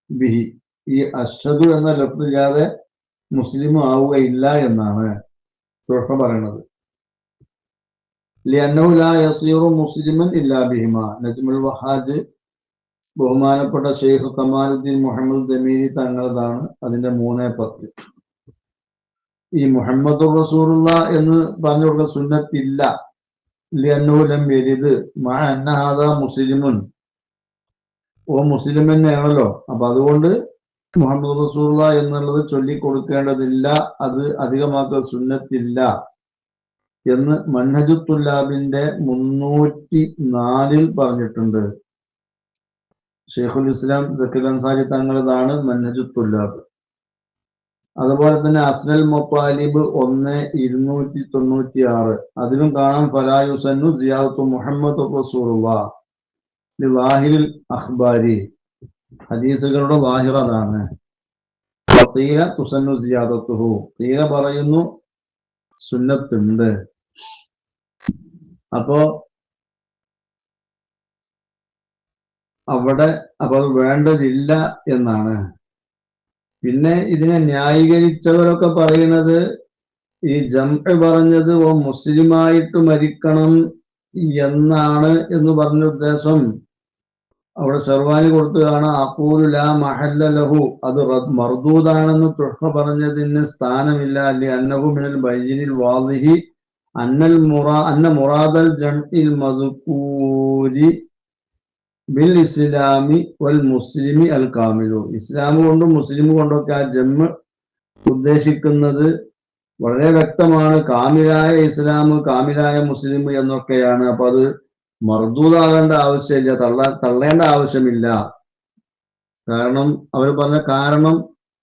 ബിഹി, ഈ അഷ്ഹദു എന്ന ലഫ്ളില്ലാതെ മുസ്ലിം ആവുകയില്ല എന്നാണ് പറയുന്നത്. ലിഅന്നഹു ലാ യസീറു മുസ്ലിമൻ ഇല്ലാ ബിഹിമ. നജ്മുൽ വഹാജ് ബഹുമാനപ്പെട്ട ഷെയ്ഖ് കമാലുദ്ദീൻ മുഹമ്മദ് ദമീരി തങ്ങളതാണ്. അതിന്റെ 3:10. ഈ മുഹമ്മദുർ റസൂലുള്ളാഹ് എന്ന് പറഞ്ഞു കൊടുക്കുന്ന സുന്നത്തില്ല. ലിഅന്നഹു ലം യരിദ് മഅ അന്ന ഹാദാ മുസ്ലിമുൻ, ഓ മുസ്ലിം തന്നെയാണല്ലോ, അപ്പൊ അതുകൊണ്ട് മുഹമ്മദ് റസൂലുള്ളാഹ് എന്നുള്ളത് ചൊല്ലിക്കൊടുക്കേണ്ടതില്ല, അത് അധികമാക്കൽ സുന്നത്തില്ല എന്ന് മൻഹജുത്തുല്ലാബിന്റെ 304 പറഞ്ഞിട്ടുണ്ട്. ഷെയ്ഖുൽ ഇസ്ലാം സക്കീർ അൻസാരി തങ്ങളതാണ് മൻഹജുത്തുല്ലാബ്. അതുപോലെ തന്നെ അസ്നൽ മുത്താലിബ് 1:296, അതിലും കാണാം ഫലായുസന്നു സിയാദത്തു മുഹമ്മദ് റസൂലുള്ളാഹ് ലിവാഹിരിൽ അഖ്ബാരി, ഹദീസുകളുടെ ലാഹിർ അതാണ്. തീര തുസന്നു സിയാദത്തുഹു, തീര പറയുന്നു സുന്നത്തുണ്ട്. അപ്പോ അവിടെ അപ്പൊ അത് വേണ്ടതില്ല എന്നാണ്. പിന്നെ ഇതിനെ ന്യായീകരിച്ചവരൊക്കെ പറയുന്നത്, ഈ ജംഅ് പറഞ്ഞത് ഓ മുസ്ലിമായിട്ട് മരിക്കണം എന്നാണ് എന്ന് പറഞ്ഞ ഉദ്ദേശം അവിടെ ഷർവാനി കൊടുത്തതാണ്. അഖൂലു ലാ മഹല്ല ലഹു, അത് മർദൂദാണെന്ന് തുഹ്ഫ പറഞ്ഞതിന് സ്ഥാനമില്ല. ലിഅന്നഹു മിനൽ ബയ്യിനിൽ വാദിഹി അന്ന മുറാദൽ ജംഇൽ മദ്കൂരി ബിൽ ഇസ്ലാമി വൽ മുസ്ലിമി അൽ കാമിലു. ഇസ്ലാം കൊണ്ടും മുസ്ലിം കൊണ്ടൊക്കെ ആ ജമ്മ് ഉദ്ദേശിക്കുന്നത് വളരെ വ്യക്തമാണ്. കാമിലായ ഇസ്ലാം, കാമിലായ മുസ്ലിം എന്നൊക്കെയാണ്. അപ്പൊ അത് മർദൂദാകേണ്ട ആവശ്യമില്ല, തള്ളേണ്ട ആവശ്യമില്ല. കാരണം അവർ പറഞ്ഞ കാരണം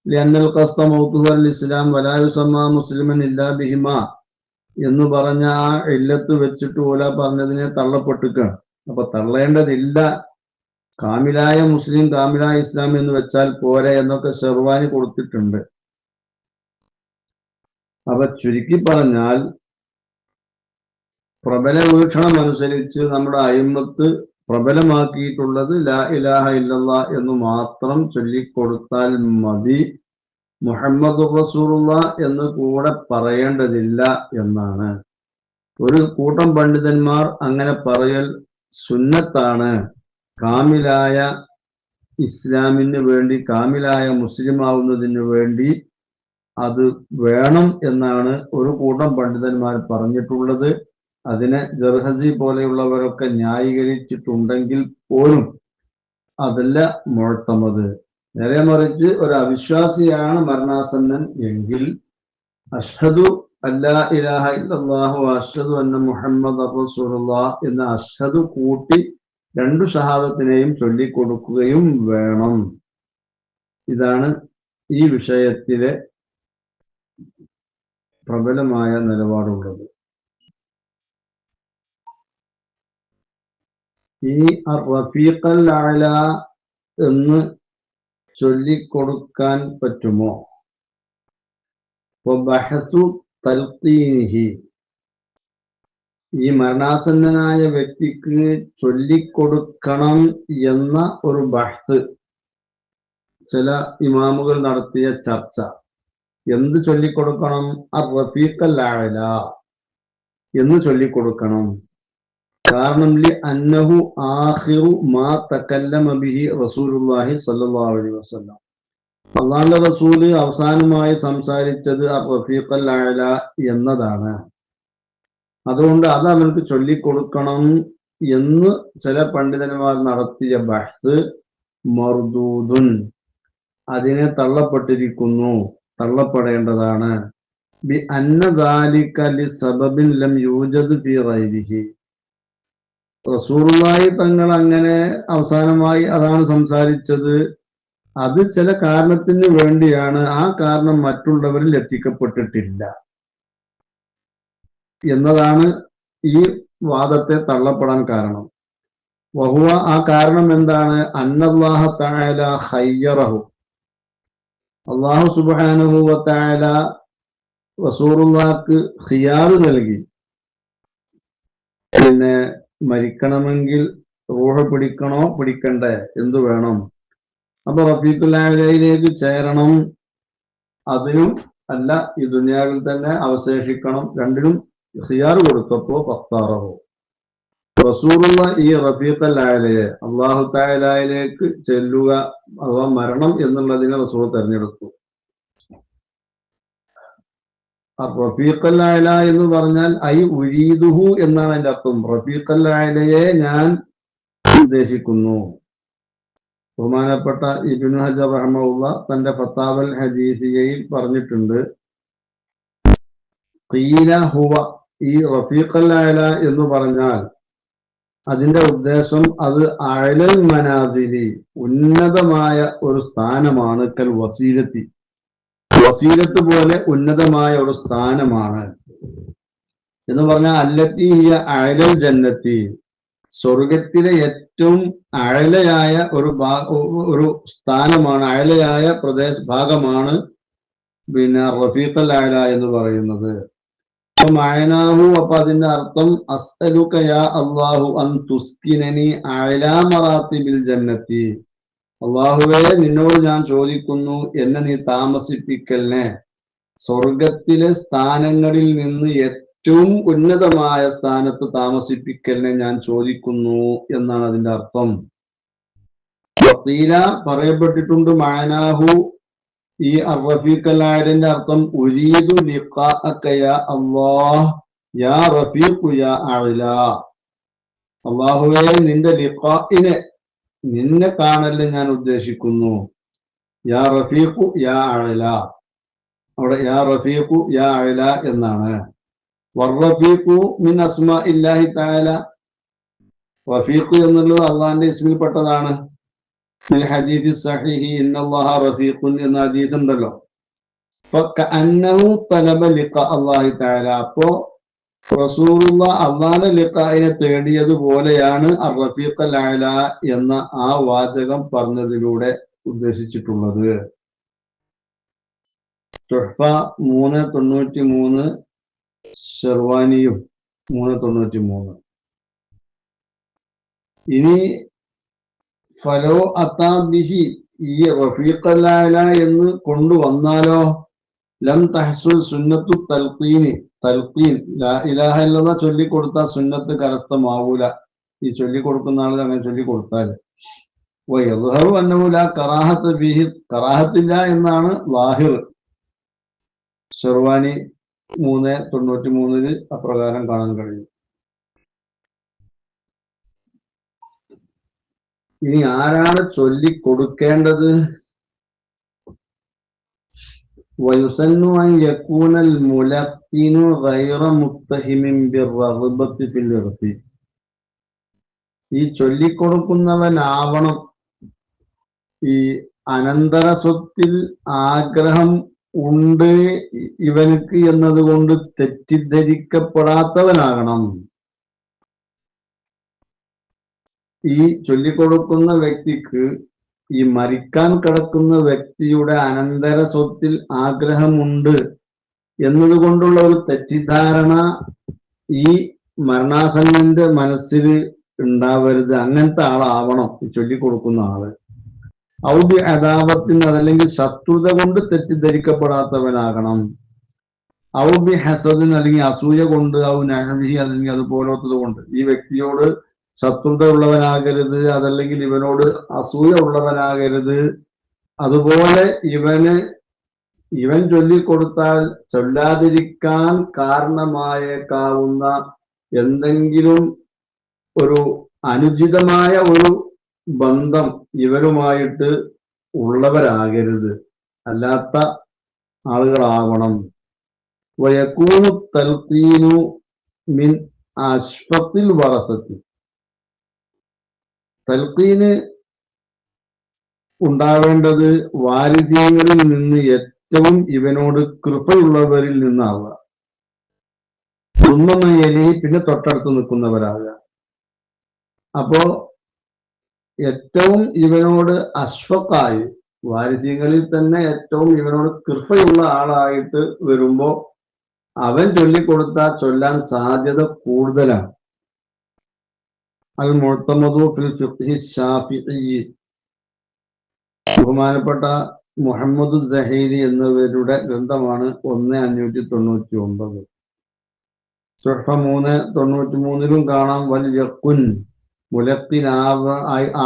ലിയന്നൽ ഖസ്ത മൗതുൽ ഇസ്ലാം വലാ യുസമ്മ മുസ്ലിമൻ ഇല്ലാ ബിഹിമ എന്ന് പറഞ്ഞ ആ ഇല്ലത്ത് വെച്ചിട്ട് ഓല പറഞ്ഞതിനെ തള്ളപ്പെട്ടിക്കാണ്. അപ്പൊ തള്ളേണ്ടതില്ല. കാമിലായ മുസ്ലിം, കാമിലായ ഇസ്ലാം എന്ന് വെച്ചാൽ പോരെ എന്നൊക്കെ ഷെർവാനി കൊടുത്തിട്ടുണ്ട്. അപ്പൊ ചുരുക്കി പറഞ്ഞാൽ പ്രബല വീക്ഷണം അനുസരിച്ച് നമ്മുടെ അയിമ്മത്ത് പ്രബലമാക്കിയിട്ടുള്ളത് ലാ ഇലാഹ ഇല്ലല്ലാഹ് എന്ന് മാത്രം ചൊല്ലിക്കൊടുത്താൽ മതി, മുഹമ്മദുർ റസൂലുള്ളാഹ് എന്ന് കൂടെ പറയേണ്ടതില്ല എന്നാണ്. ഒരു കൂട്ടം പണ്ഡിതന്മാർ അങ്ങനെ പറയൽ സുന്നത്താണ്, കാമിലായ ഇസ്ലാമിന് വേണ്ടി, കാമിലായ മുസ്ലിം ആവുന്നതിന് വേണ്ടി അത് വേണം എന്നാണ് ഒരു കൂട്ടം പണ്ഡിതന്മാർ പറഞ്ഞിട്ടുള്ളത്. അതിനെ ജർഹസി പോലെയുള്ളവരൊക്കെ ന്യായീകരിച്ചിട്ടുണ്ടെങ്കിൽ പോലും അതല്ല മുഅ്തമദ്. നേരെ മറിച്ച് ഒരു അവിശ്വാസിയാണ് മരണാസന്നൻ എങ്കിൽ അഷ്ഹദു അല്ലാ ഇലാഹ ഇല്ലല്ലാഹു അഷ്ഹദു അന്ന മുഹമ്മദ് റസൂലുള്ളാഹ് എന്ന അഷ്ഹദു കൂട്ടി രണ്ടു ഷഹാദത്തിനെയും ചൊല്ലിക്കൊടുക്കുകയും വേണം. ഇതാണ് ഈ വിഷയത്തിലെ പ്രബലമായ നിലപാടുള്ളത്. ഈ റഫീഖൽ അഅല എന്ന് ചൊല്ലിക്കൊടുക്കാൻ പറ്റുമോ? ബഹസു തൽഖീനിഹി, ഈ മരണാസന്നനായ വ്യക്തിക്ക് ചൊല്ലിക്കൊടുക്കണം എന്ന ഒരു ബഹ്സ്, ചില ഇമാമുകൾ നടത്തിയ ചർച്ച. എന്ത് ചൊല്ലിക്കൊടുക്കണം? റഫീഖൽ അഅല എന്ന് ചൊല്ലിക്കൊടുക്കണം. കാരണം അന്നഹു ആഖിറു മാ തകല്ലമ ബിഹി റസൂലുള്ളാഹി സ്വല്ലല്ലാഹു അലൈഹി വസല്ലം, അല്ലാഹുവിന്റെ റസൂല് അവസാനമായി സംസാരിച്ചത് റഫീഖൽ അഅല എന്നതാണ്. അതുകൊണ്ട് അത് അവർക്ക് ചൊല്ലിക്കൊടുക്കണം എന്ന് ചില പണ്ഡിതന്മാർ നടത്തിയ ബഹ്സ് മർദൂദുൻ, അതിനെ തള്ളപ്പെട്ടിരിക്കുന്നു, തള്ളപ്പെടേണ്ടതാണ്. ബി അന്ന ദാലിക ലിസബബിൻ ലം യൂജദ് ഫീ ഗൈരിഹി, റസൂലുള്ളാഹി തങ്ങൾ അങ്ങനെ അവസാനമായി അതാണ് സംസാരിച്ചത്, അത് ചില കാരണത്തിന് വേണ്ടിയാണ്, ആ കാരണം മറ്റുള്ളവരിൽ എത്തിക്കപ്പെട്ടിട്ടില്ല എന്നതാണ് ഈ വാദത്തെ തള്ളപ്പെടാൻ കാരണം. വഹുവ, ആ കാരണം എന്താണ്? അന്നല്ലാഹ തആല ഖയ്യറഹു, അല്ലാഹു സുബ്ഹാനഹു വ തആല റസൂലുള്ളാഹിക്ക് ഖിയാർ നൽകി. പിന്നെ മരിക്കണമെങ്കിൽ റൂഹ് പിടിക്കണോ പിടിക്കണ്ടേ, എന്തു വേണം? അപ്പൊ റഫീഖുൽ അഅലയിലേക്ക് ചേരണം, അതിനും അല്ല ഈ ദുനിയാവിൽ തന്നെ അവശേഷിക്കണം, രണ്ടിനും ഖിയാർ കൊടുത്തപ്പോ ഫഖ്താറഹു, റസൂലുള്ള ഈ റഫീഖുൽ അഅലയെ അല്ലാഹു തആലയിലേക്ക് ചെല്ലുക അഥവാ മരണം എന്നുള്ളതിനെ റസൂൽ തെരഞ്ഞെടുത്തു. റഫീഖുൽ അഅല എന്ന് പറഞ്ഞാൽ ഐ ഉരീദുഹു എന്നാണ് അതിന്റെ അർത്ഥം. റഫീഖുൽ അഅലയെ ഞാൻ ഉദ്ദേശിക്കുന്നു. ബഹുമാനപ്പെട്ട ഇബ്നു ഹജർ റഹ്മഹുല്ലാഹ് തന്റെ ഫത്താവൽ ഹദീസിയയിൽ പറഞ്ഞിട്ടുണ്ട്, ഖീല ഹുവ, ഈ റഫീഖുൽ അഅല എന്ന് പറഞ്ഞാൽ അതിന്റെ ഉദ്ദേശം അത് അഅലൽ മനാസിലി, ഉന്നതമായ ഒരു സ്ഥാനമാണ്. കൽ വസീലത്തി, വസീലത്ത് പോലെ ഉന്നതമായ ഒരു സ്ഥാനമാണ് എന്ന് പറഞ്ഞാൽ അല്ലത്തി ഹിയ അഅലൽ ജന്നത്തി, സ്വർഗത്തിലെ ഏറ്റവും അഅലയായ ഒരു സ്ഥാനമാണ്, അഅലയായ ഭാഗമാണ് പിന്നെ റഫീഖുൽ അഅല എന്ന് പറയുന്നത്. മഅനാഹു, അപ്പൊ അതിന്റെ അർത്ഥം അസ്അലുക യാ അല്ലാഹു അൻ തുസ്കിനനി അഅലാ മറാത്തിബിൽ ജന്നത്തി, അല്ലാഹുവേ നിന്നോട് ഞാൻ ചോദിക്കുന്നു എന്നെ നീ താമസിപ്പിക്കലിനെ സ്വർഗത്തിലെ സ്ഥാനങ്ങളിൽ നിന്ന് ഏറ്റവും ഉന്നതമായ സ്ഥാനത്ത് താമസിപ്പിക്കലിനെ ഞാൻ ചോദിക്കുന്നു എന്നാണ് അതിന്റെ അർത്ഥം. വഖീല, പറയപ്പെട്ടിട്ടുണ്ട്, മഅനാഹു, ഈ റഫീഖുൽ അഅലന്റെ അർത്ഥം ഉരീദു ലിഖാഅക യാ അല്ലാഹ് യാ റഫീഖു യാ അഅല, അല്ലാഹുവേ നിന്റെ ലിഖാഇനെ, നിന്നെ കാണല് ഞാൻ ഉദ്ദേശിക്കുന്നു. യാ റഫീഖു യാ അഅല, അവിടെ യാ റഫീഖു യാ അഅല എന്നാണ്. വറഫീഖു മിൻ അസ്മാഇല്ലാഹി തആല, റഫീഖ് എന്നുള്ളത് അള്ളാഹിന്റെ ഇസ്മിൽപ്പെട്ടതാണ്. ഫിൽ ഹദീസ് സഹീഹി ഇന്നല്ലാഹ റഫീഖുൻ എന്ന ഹദീസ് ഉണ്ടല്ലോ. ഫകഅന്നഹു തലബ ലിഖാ അല്ലാഹി തആല, അപ്പോ റസൂലുള്ള അള്ളാഹിന്റെ ലിഖാഇനെ തേടിയതുപോലെയാണ് അർ റഫീഖൽ അഅല എന്ന ആ വാചകം പറഞ്ഞതിലൂടെ ഉദ്ദേശിച്ചിട്ടുള്ളത്. തുഹ്ഫ 393, ഷെർവാനിയും 393. ഇനി ഫലോ അതാബിഹി, ഈ റഫീഖൽ അഅല എന്ന് കൊണ്ടുവന്നാലോ, ലം തഹ്സുൽ സുന്നത്തു തൽഖീനി, തൽഖീൻ ലാ ഇലാഹ ഇല്ലല്ലാഹ് ചൊല്ലിക്കൊടുത്ത സുന്നത്ത് കരസ്ഥമാവൂല. ഈ ചൊല്ലിക്കൊടുക്കുന്ന ആളുകൾ അങ്ങനെ ചൊല്ലിക്കൊടുത്താൽ വയദ്ഹറു അന്നഹു ലാ കറാഹത്ത ഫീഹി, കറാഹത്തില്ല എന്നാണ് ലാഹിർ. ഷെർവാനി 393 അപ്രകാരം കാണാൻ കഴിയും. ഇനി ആരാണ് ചൊല്ലിക്കൊടുക്കേണ്ടത്? വയുസന്നു അൻ യകൂനൽ മുലഖിനു ഗൈറ മുത്തഹിമിൻ ബിർറഗ്ബത്തി ഫിൽ ഇർസി, ഈ ചൊല്ലിക്കൊടുക്കുന്നവനാവണം ഈ അനന്തര സ്വത്തിൽ ആഗ്രഹം ഉണ്ട് ഇവനക്ക് എന്നതുകൊണ്ട് തെറ്റിദ്ധരിക്കപ്പെടാത്തവനാകണം. ഈ ചൊല്ലിക്കൊടുക്കുന്ന വ്യക്തിക്ക് ഈ മരിക്കാൻ കിടക്കുന്ന വ്യക്തിയുടെ അനന്തര സ്വത്തിൽ ആഗ്രഹമുണ്ട് എന്നതുകൊണ്ടുള്ള ഒരു തെറ്റിദ്ധാരണ ഈ മരണാസന്നന്റെ മനസ്സിൽ ഉണ്ടാവരുത്. അങ്ങനത്തെ ആളാവണം ഈ ചൊല്ലിക്കൊടുക്കുന്ന ആള്. ഔബി അദാവത്തിന്, അതല്ലെങ്കിൽ ശത്രുത കൊണ്ട് തെറ്റിദ്ധരിക്കപ്പെടാത്തവനാകണം. ഔബി ഹസദിന്, അല്ലെങ്കിൽ അസൂയ കൊണ്ട്, ഔ നഹ്വിഹി, അല്ലെങ്കിൽ അതുപോലത്തത് കൊണ്ട് ഈ വ്യക്തിയോട് ശത്രുത ഉള്ളവനാകരുത്, അതല്ലെങ്കിൽ ഇവനോട് അസൂയ ഉള്ളവനാകരുത്. അതുപോലെ ഇവൻ ചൊല്ലിക്കൊടുത്താൽ ചൊല്ലാതിരിക്കാൻ കാരണമായേക്കാവുന്ന എന്തെങ്കിലും ഒരു അനുചിതമായ ഒരു ബന്ധം ഇവരുമായിട്ട് ഉള്ളവരാകരുത്, അല്ലാത്ത ആളുകളാവണം. വയകൂനു തൽഖീനു മിൻ അഷ്ഫഖിൽ വറസത്തി, തൽഖീന് ഉണ്ടാവേണ്ടത് വാരിധീങ്ങളിൽ നിന്ന് ഏറ്റവും ഇവനോട് കൃപയുള്ളവരിൽ നിന്നാവുക. സുന്നമയലി, പിന്നെ തൊട്ടടുത്ത് നിൽക്കുന്നവരാകുക. അപ്പോ ഏറ്റവും ഇവനോട് അഷ്ഫഖായി, വാരിധീങ്ങളിൽ തന്നെ ഏറ്റവും ഇവനോട് കൃപയുള്ള ആളായിട്ട് വരുമ്പോ അവൻ ചൊല്ലിക്കൊടുത്താൽ ചൊല്ലാൻ സാധ്യത കൂടുതലാണ്. അൽ മുഅ്തമദു ഫിൽ ഫിഖ്ഹി ശാഫിഈ, ബഹുമാനപ്പെട്ട മുഹമ്മദ് സഹീലി എന്നിവരുടെ ഗ്രന്ഥമാണ് 1599. തുഹ്ഫ 393 കാണാം. വൽ യഖുൻ, മുലഖിൻ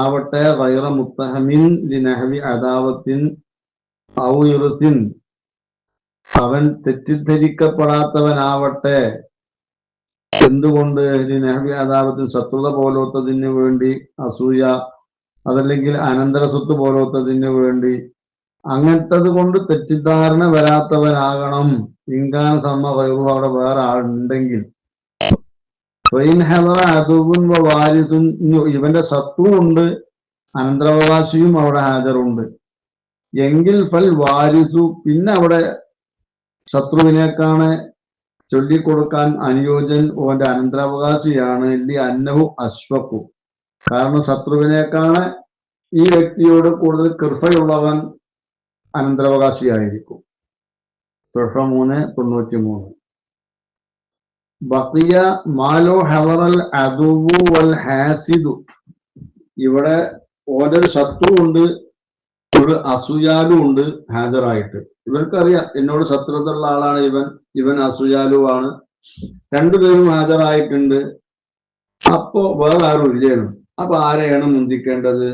ആവട്ടെ ഗൈറ മുത്തഹമിൻ ലിനഹ്വി അദാവത്തിൻ ഔ ഇർസിൻ, അവൻ തെറ്റിദ്ധരിക്കപ്പെടാത്തവനാവട്ടെ. എന്തുകൊണ്ട്? ലിനഹ്വി അദാവത്തിൻ, ശത്രുത പോലോത്തതിന് വേണ്ടി, അസൂയ, അതല്ലെങ്കിൽ അനന്തര സ്വത്ത് പോലോത്തതിന് വേണ്ടി, അങ്ങനത്തത് കൊണ്ട് തെറ്റിദ്ധാരണ വരാത്തവനാകണം. ഇൻകാന സമ്മ ഗൈറു, അവിടെ വേറെ ആളുണ്ടെങ്കിൽ. ഇവന്റെ ശത്രു ഉണ്ട്, അനന്തരാവകാശിയും അവിടെ ഹാജറുണ്ട് എങ്കിൽ ഫൽ വാരിസു, പിന്നെ അവിടെ ശത്രുവിനേക്കാണ് ചൊല്ലിക്കൊടുക്കാൻ അനുയോജ്യൻ ഓന്റെ അനന്തരാവകാശിയാണ്. ലി അന്നഹു അഷ്ഫഖു, കാരണം ശത്രുവിനേക്കാണ് ഈ വ്യക്തിയോട് കൂടുതൽ കൃപയുള്ളവൻ അനന്തരാവകാശിയായിരിക്കും. 393. ബഖിയ മാലോ ഹദറൽ അദുവു വൽ ഹാസിദു, ഇവിടെ ഓരോ ശത്രു ഉണ്ട്, ഒരു അസൂയാലു ഉണ്ട് ഹാജറായിട്ട്. ഇവർക്കറിയാം എന്നോട് ശത്രുത ഉള്ള ആളാണ് ഇവൻ അസൂയാലുവാണ്. രണ്ടുപേരും ഹാജറായിട്ടുണ്ട്. അപ്പോ വേറെ ആരും ഇല്ലേനും. അപ്പൊ ആരെയാണ് മുന്തിക്കേണ്ടത്?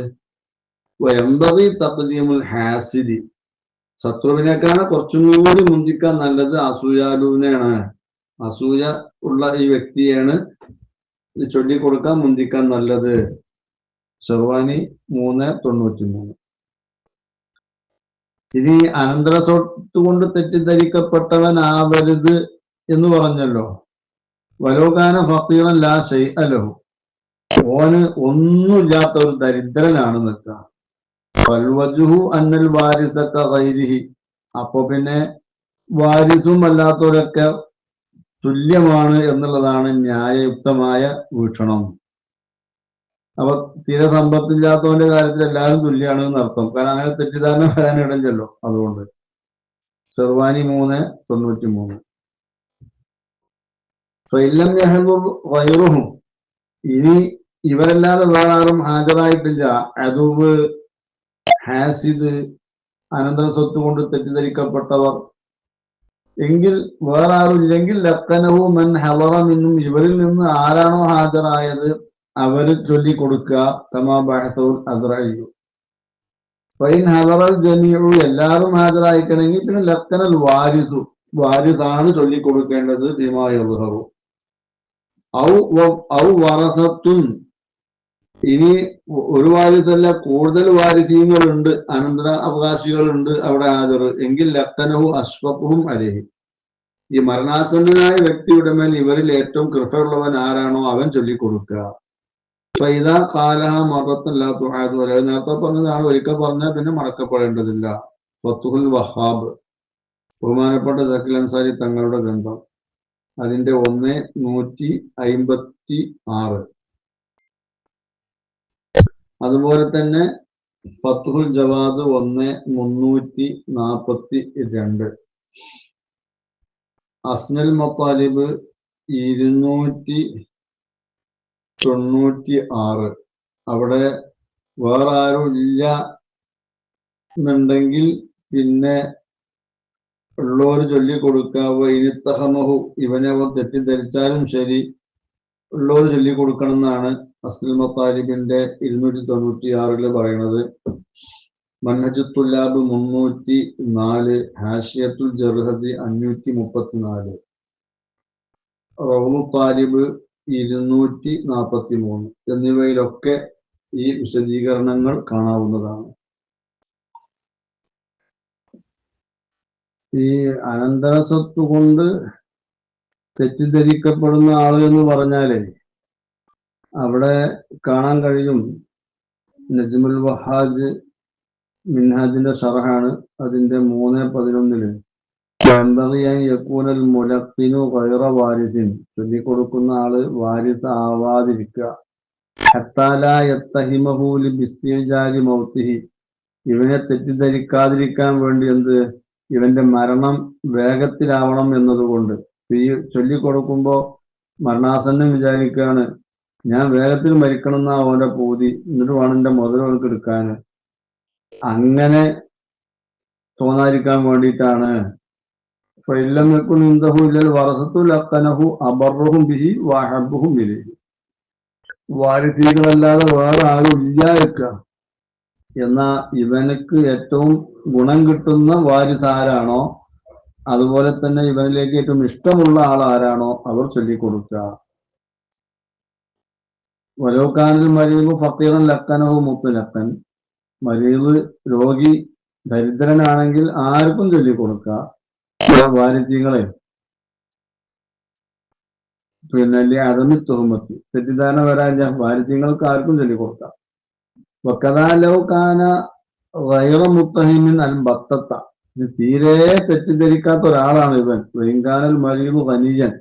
എമ്പതി തഖ്ദീമുൽ ഹാസിദി, ശത്രുവിനേക്കാണ് കുറച്ചും കൂടി മുന്തിക്കാൻ നല്ലത് അസൂയാലുവിനെയാണ്. അസൂയ ഉള്ള ഈ വ്യക്തിയാണ് ചൊല്ലിക്കൊടുക്കാൻ മുന്തിക്കാൻ നല്ലത്. ഷെർവാനി 393. ഇനി അനന്തര സ്വത്ത് കൊണ്ട് തെറ്റിദ്ധരിക്കപ്പെട്ടവനാവരുത് എന്ന് പറഞ്ഞല്ലോ. വലോകാന ഫഖീറൻ ലാ ശൈഅ ലഹു, ഓന് ഒന്നുമില്ലാത്ത ഒരു ദരിദ്രനാണ് നിൽക്കുക. ഫൽവജ്ഹു അന്നൽ വാരിസക ഗൈരിഹി, അപ്പൊ പിന്നെ വാരിസും അല്ലാത്തവരൊക്കെ തുല്യമാണ് എന്നുള്ളതാണ് ന്യായയുക്തമായ വീക്ഷണം. അപ്പൊ തീരെ സമ്പത്തില്ലാത്തവന്റെ കാര്യത്തിൽ എല്ലാവരും തുല്യമാണ് എന്നർത്ഥം. കാരണം അങ്ങനെ തെറ്റിദ്ധാരണ വരാനിടയില്ലല്ലോ. അതുകൊണ്ട് ഷെർവാനി 393. ഫഇല്ലം യഹ്ദുർ ഗൈറുഹും, ഇനി ഇവരല്ലാതെ വേറെ ആരും ഹാജരായിട്ടില്ല. അദുവ്, ഹാസിദ്, അനന്തര സ്വത്ത് കൊണ്ട് തെറ്റിദ്ധരിക്കപ്പെട്ടവർ, എങ്കിൽ വേറെ ആരും ഇല്ലെങ്കിൽ ലഖനഹു മൻ ഹളറ മിന്നും, ഇവരിൽ നിന്ന് ആരാണോ ഹാജരായത് അവര് ചൊല്ലിക്കൊടുക്കുക. കമാ ബഹസുൽ അദ്റഇയു. ഫൈൻ ഹളറൽ ജമീഉ, എല്ലാവരും ഹാജരായിക്കണമെങ്കിൽ പിന്നെ ലഖനൽ വാരിസു, വാരിസാണ് ചൊല്ലിക്കൊടുക്കേണ്ടത്. ബിമാ യദ്ഹറു ഔ വറസത്തുൻ, ഇനി ഒരു വാരിസല്ല കൂടുതൽ വാരിസീങ്ങളുണ്ട്, അനന്തര അവകാശികളുണ്ട് അവിടെ ഹാജർ, എങ്കിൽ ലഖനഹു അഷ്റഫുഹും അലൈഹി, ഈ മരണാസന്നനായ വ്യക്തിയുടെ മേൽ ഇവരിൽ ഏറ്റവും കൃപയുള്ളവൻ ആരാണോ അവൻ ചൊല്ലിക്കൊടുക്കുക. ഇതാ കാലഹ മറത്തല്ല തുഹാദ്, നേരത്തെ പറഞ്ഞതാണ്, ഒരിക്കൽ പറഞ്ഞാൽ പിന്നെ മടക്കപ്പെടേണ്ടതില്ല. ഫത്തുഹുൽ വഹാബ്, ബഹുമാനപ്പെട്ട സക്കീൽ അൻസാരി തങ്ങളുടെ ഗ്രന്ഥം, അതിന്റെ 156. അതുപോലെ തന്നെ ഫത്തുഹുൽ ജവാദ് 1342. അസ്നൽ മത്താലിബ് 296. അവിടെ വേറെ ആരും ഇല്ല എന്നുണ്ടെങ്കിൽ പിന്നെ ഉള്ളവര് ചൊല്ലിക്കൊടുക്കുക. ഇനിത്തഹമഹു, ഇവനെ അവൻ തെറ്റിദ്ധരിച്ചാലും ശരി ഉള്ളവര് ചൊല്ലിക്കൊടുക്കണം എന്നാണ് അസ്നൽ മത്താലിബിന്റെ 296 പറയുന്നത്. മൻഹജുത്തുല്ലാബ് 304, ഹാഷിയത്തുൽ ജർഹസി 534, റൗലു താലിബ് 243 എന്നിവയിലൊക്കെ ഈ വിശദീകരണങ്ങൾ കാണാവുന്നതാണ്. ഈ അനന്തര സ്വത്ത് കൊണ്ട് തെറ്റിദ്ധരിക്കപ്പെടുന്ന ആള് എന്ന് പറഞ്ഞാല് അവിടെ കാണാൻ കഴിയും. നജ്മുൽ വഹാജ് മിൻഹാജിന്റെ ഷറഹാണ്, അതിന്റെ 3:11 യകൂനൽ മുലഖിനു ഗൈറ വാരിസിൻ, ചൊല്ലിക്കൊടുക്കുന്ന ആള് വാരിസ് ആവാതിരിക്കുക. ഹത്താ ലാ യത്തഹിമഹു ലിസ്തിജാലി മൗതിഹി, ഇവനെ തെറ്റിദ്ധരിക്കാതിരിക്കാൻ വേണ്ടി എന്ത്, ഇവന്റെ മരണം വേഗത്തിലാവണം എന്നതുകൊണ്ട്. ഈ ചൊല്ലിക്കൊടുക്കുമ്പോ മരണാസന്നം വിചാരിക്കുകയാണ്, ഞാൻ വേഗത്തിൽ മരിക്കണം എന്നാ അവന്റെ പൂതി, എന്നിട്ട് വേണം എന്റെ മുതലുകൾക്ക് എടുക്കാന്. അങ്ങനെ തോന്നാതിരിക്കാൻ വേണ്ടിയിട്ടാണ്. ഫഇല്ലം യകുൻ ഇൻദഹു ഇല്ലൽ വറസത്തു ലഖനഹു അബർറുഹും ബിഹി വഅഹബ്ബുഹും ഇലൈഹി, വാരിസീകളല്ലാതെ വേറെ ആരും ഇല്ലാതിരിക്കുക. എന്നാ ഇവനക്ക് ഏറ്റവും ഗുണം കിട്ടുന്ന വാരിസ് ആരാണോ, അതുപോലെ തന്നെ ഇവനിലേക്ക് ഏറ്റവും ഇഷ്ടമുള്ള ആൾ ആരാണോ അവർ ചൊല്ലിക്കൊടുക്കുക. വലോകാനിൽ മരീബ് ഫഖീറൻ ലഖനഹു മുത്ലഖൻ, മരീബ് രോഗി ദരിദ്രനാണെങ്കിൽ ആർക്കും ചൊല്ലിക്കൊടുക്കുക. വാരിസീകളെ പിന്നെ അതമി തുഹമത്തി, തെറ്റിദ്ധാരണ വരാൻ വാരിസീങ്ങൾക്ക് ആർക്കും ചൊല്ലിക്കൊടുക്കാം. വക്കദാലൗകാന ഗൈറ മുത്തഹിമിൻ അൽ ബത്തത്ത, തീരെ തെറ്റിദ്ധരിക്കാത്ത ഒരാളാണ് ഇവൻ. വെങ്കാനൽ മരീബ് ഖനിയൻ,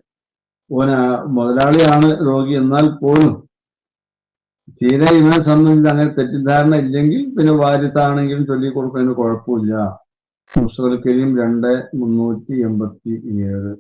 ഓന മുതലാളിയാണ് രോഗി, എന്നാൽ പോലും തീരെ ഇവനെ സംബന്ധിച്ച് അങ്ങനെ തെറ്റിദ്ധാരണ ഇല്ലെങ്കിൽ പിന്നെ വാരിസാണെങ്കിലും ചൊല്ലിക്കൊടുക്കുന്നതിന് കുഴപ്പമില്ല. മുസ്തഖൽ കരീം 2:387.